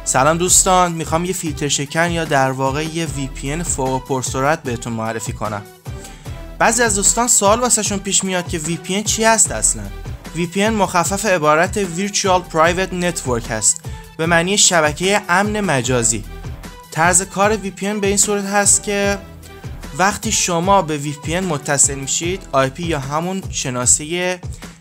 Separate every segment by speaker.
Speaker 1: سلام دوستان، میخوام یه فیلتر شکن یا در واقع یه VPN فوق پرسرعت بهتون معرفی کنم. بعضی از دوستان سوال واسهشون پیش میاد که VPN چی هست اصلا؟ VPN مخفف عبارت Virtual Private Network هست، به معنی شبکه امن مجازی. طرز کار VPN به این صورت هست که وقتی شما به VPN متصل میشید، IP یا همون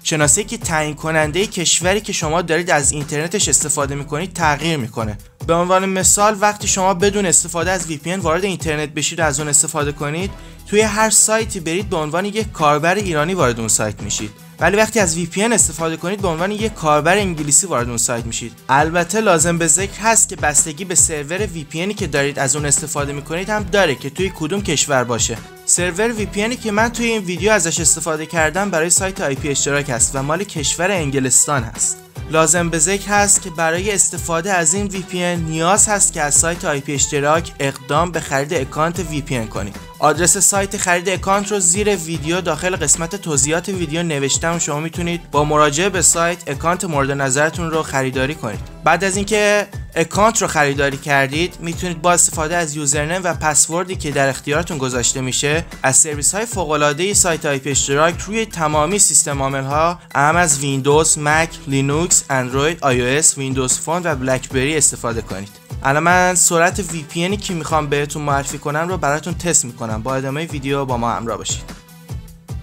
Speaker 1: شناسه که تعیین کننده کشوری که شما دارید از اینترنتش استفاده میکنید تغییر میکنه. به عنوان مثال، وقتی شما بدون استفاده از VPN وارد اینترنت بشید و از اون استفاده کنید، توی هر سایتی برید به عنوان یک کاربر ایرانی وارد اون سایت میشید، ولی وقتی از VPN استفاده کنید به عنوان یک کاربر انگلیسی وارد اون سایت میشید. البته لازم به ذکر هست که بستگی به سرور VPNی که دارید از اون استفاده میکنید هم داره که توی کدوم کشور باشه. سرور VPNی که من توی این ویدیو ازش استفاده کردم برای سایت IP اشتراک است و مال کشور انگلستان هست. لازم به ذکر هست که برای استفاده از این VPN نیاز هست که از سایت IP اشتراک اقدام به خرید اکانت VPN کنید. آدرس سایت خرید اکانت رو زیر ویدیو داخل قسمت توضیحات ویدیو نوشتم و شما میتونید با مراجعه به سایت اکانت مورد نظرتون رو خریداری کنید. بعد از اینکه اکانت رو خریداری کردید، میتونید با استفاده از یوزرنیم و پسوردی که در اختیارتون گذاشته میشه از سرویس های فوق العاده سایت IP اشتراک روی تمامی سیستم عامل ها اهم از ویندوز، مک، لینوکس، اندروید، iOS، ویندوز فون و بلکبری استفاده کنید. الان من سرعت VPNی که میخوام بهتون معرفی کنم رو براتون تست میکنم. با ادامه ویدیو با ما همراه باشید.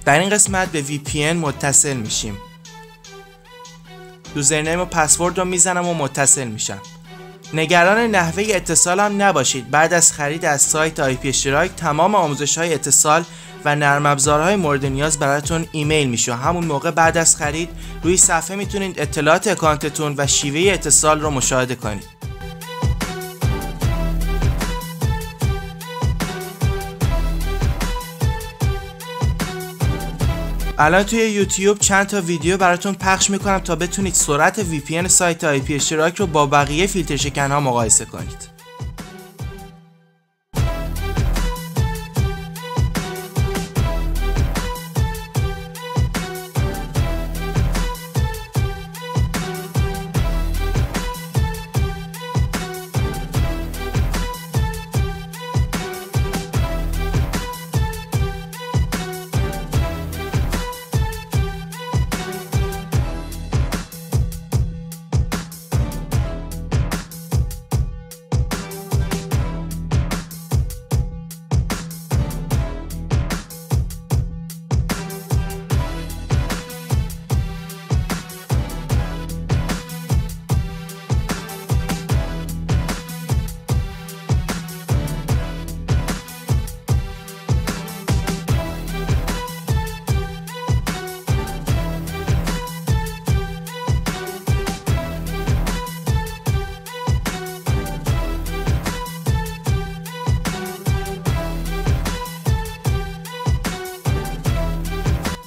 Speaker 1: در این قسمت به VPN متصل میشیم. یوزرنیم و پسورد رو میزنم و متصل میشم. نگران نحوه اتصالم نباشید. بعد از خرید از سایت IP اشتراک تمام آموزش‌های اتصال و نرم افزارهای مورد نیاز براتون ایمیل میشه. همون موقع بعد از خرید روی صفحه میتونید اطلاعات اکانتتون و شیوه اتصال رو مشاهده کنید. الان توی یوتیوب چند تا ویدیو براتون پخش میکنم تا بتونید سرعت VPN سایت IP اشتراک رو با بقیه فیلتر شکن ها مقایسه کنید.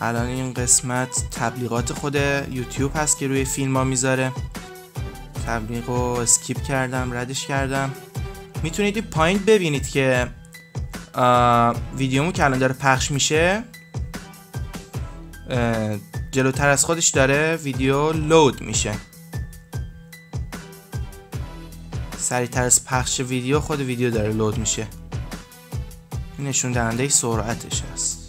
Speaker 1: الان این قسمت تبلیغات خود یوتیوب هست که روی فیلم ها میذاره. تبلیغ رو اسکیپ کردم، ردش کردم. میتونید پایین ببینید که ویدیومو که الان داره پخش میشه جلوتر از خودش داره ویدیو لود میشه. سریعتر از پخش ویدیو خود ویدیو داره لود میشه. این نشون دهنده سرعتش هست.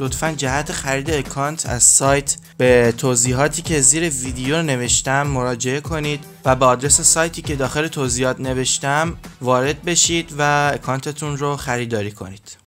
Speaker 1: لطفاً جهت خرید اکانت از سایت به توضیحاتی که زیر ویدیو نوشتم مراجعه کنید و به آدرس سایتی که داخل توضیحات نوشتم وارد بشید و اکانتتون رو خریداری کنید.